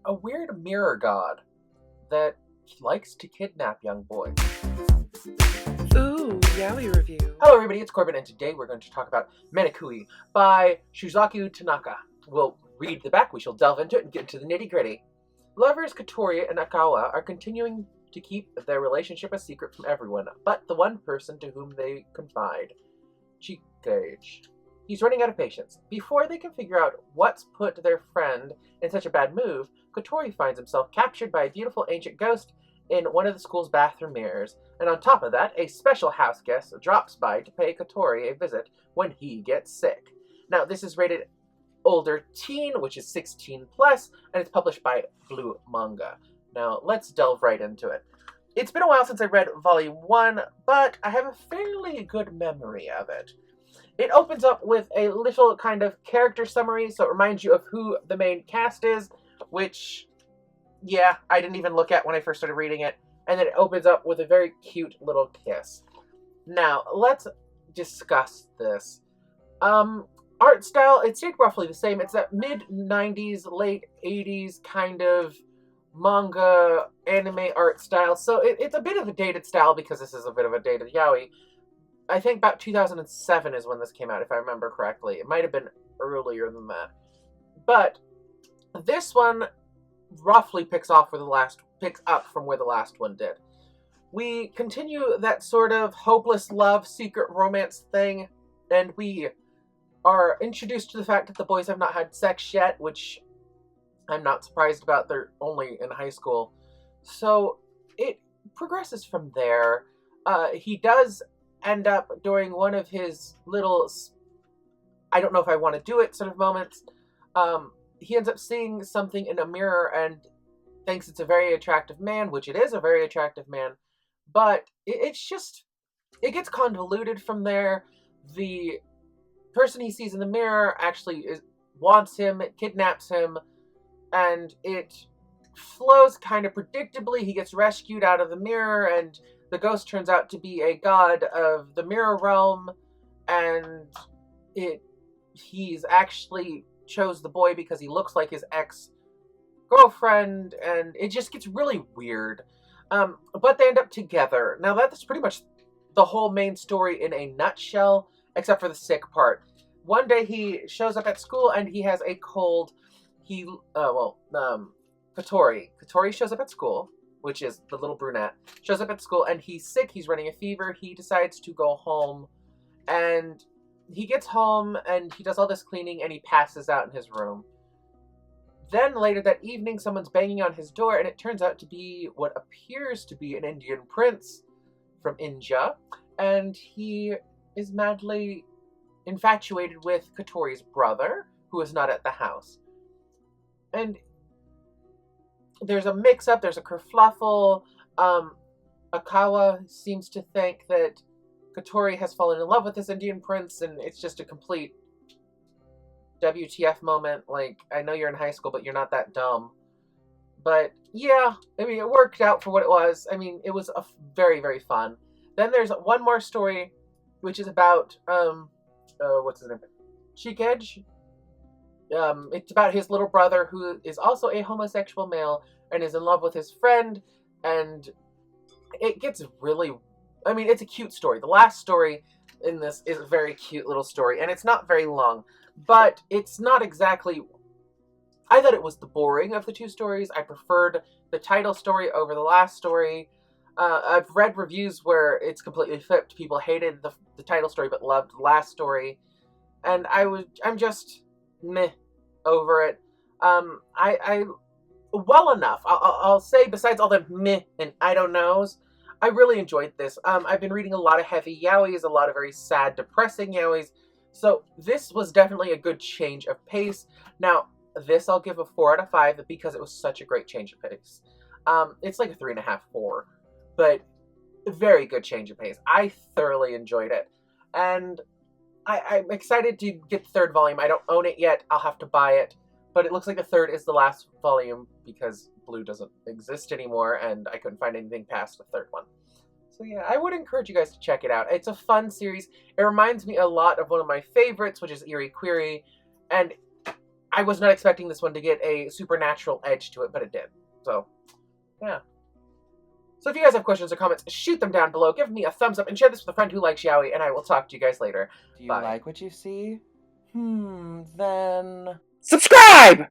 a weird mirror god that likes to kidnap young boys. Ooh, yaoi review. Hello everybody, it's Corbin, and today we're going to talk about Menkui by Suzuki Tanaka. We'll read the back, we shall delve into it and get into the nitty-gritty. Lovers Katori and Akawa are continuing to keep their relationship a secret from everyone, but the one person to whom they confide, Chikage. He's running out of patience. Before they can figure out what's put their friend in such a bad move, Katori finds himself captured by a beautiful ancient ghost in one of the school's bathroom mirrors. And on top of that, a special house guest drops by to pay Katori a visit when he gets sick. Now, this is rated older teen, which is 16 plus, and it's published by BluManga. Now, let's delve right into it. It's been a while since I read Volume 1, but I have a fairly good memory of it. It opens up with a little kind of character summary, so it reminds you of who the main cast is, which, yeah, I didn't even look at when I first started reading it. And then it opens up with a very cute little kiss. Now, let's discuss this. Art style, it stayed roughly the same. It's that mid-90s, late 80s kind of manga, anime art style. So it's a bit of a dated style because this is a bit of a dated yaoi. I think about 2007 is when this came out, if I remember correctly. It might have been earlier than that. But this one roughly picks up from where the last one did. We continue that sort of hopeless love, secret romance thing, and we are introduced to the fact that the boys have not had sex yet, which I'm not surprised about. They're only in high school. So it progresses from there. He does end up during one of his little I don't know if I want to do it sort of moments. He ends up seeing something in a mirror and thinks it's a very attractive man, which it is a very attractive man, but it gets convoluted from there. The person he sees in the mirror actually wants him, it kidnaps him, and it flows kind of predictably. He gets rescued out of the mirror, and the ghost turns out to be a god of the mirror realm, and he's actually chose the boy because he looks like his ex-girlfriend, and it just gets really weird. But they end up together. Now that's pretty much the whole main story in a nutshell, except for the sick part. One day he shows up at school and he has a cold. Katori shows up at school, which is the little brunette, shows up at school and he's sick, he's running a fever, he decides to go home, and he gets home and he does all this cleaning and he passes out in his room. Then later that evening, someone's banging on his door and it turns out to be what appears to be an Indian prince from India, and he is madly infatuated with Katori's brother, who is not at the house. And there's a mix-up, there's a kerfluffle. Akawa seems to think that Katori has fallen in love with this Indian prince, and it's just a complete WTF moment. Like, I know you're in high school, but you're not that dumb. But, yeah, I mean, it worked out for what it was. I mean, it was very, very fun. Then there's one more story, which is about, what's his name? Chikage. It's about his little brother, who is also a homosexual male, and is in love with his friend, and it gets really... I mean, it's a cute story. The last story in this is a very cute little story, and it's not very long, but it's not exactly... I thought it was the boring of the two stories. I preferred the title story over the last story. I've read reviews where it's completely flipped. People hated the title story, but loved the last story, and I'm just meh over it. Well enough. I'll say, besides all the meh and I don't knows, I really enjoyed this. I've been reading a lot of heavy yaois, a lot of very sad, depressing yaois, so this was definitely a good change of pace. Now, this I'll give a 4 out of 5 because it was such a great change of pace. It's like a 3.5, 4, but a very good change of pace. I thoroughly enjoyed it, and I'm excited to get the third volume. I don't own it yet. I'll have to buy it, but it looks like the third is the last volume because Blue doesn't exist anymore, and I couldn't find anything past the third one. So yeah, I would encourage you guys to check it out. It's a fun series. It reminds me a lot of one of my favorites, which is Eerie Query, and I was not expecting this one to get a supernatural edge to it, but it did. So, yeah. So if you guys have questions or comments, shoot them down below. Give me a thumbs up and share this with a friend who likes yaoi, and I will talk to you guys later. Do you Bye. like what you see? Then... Subscribe!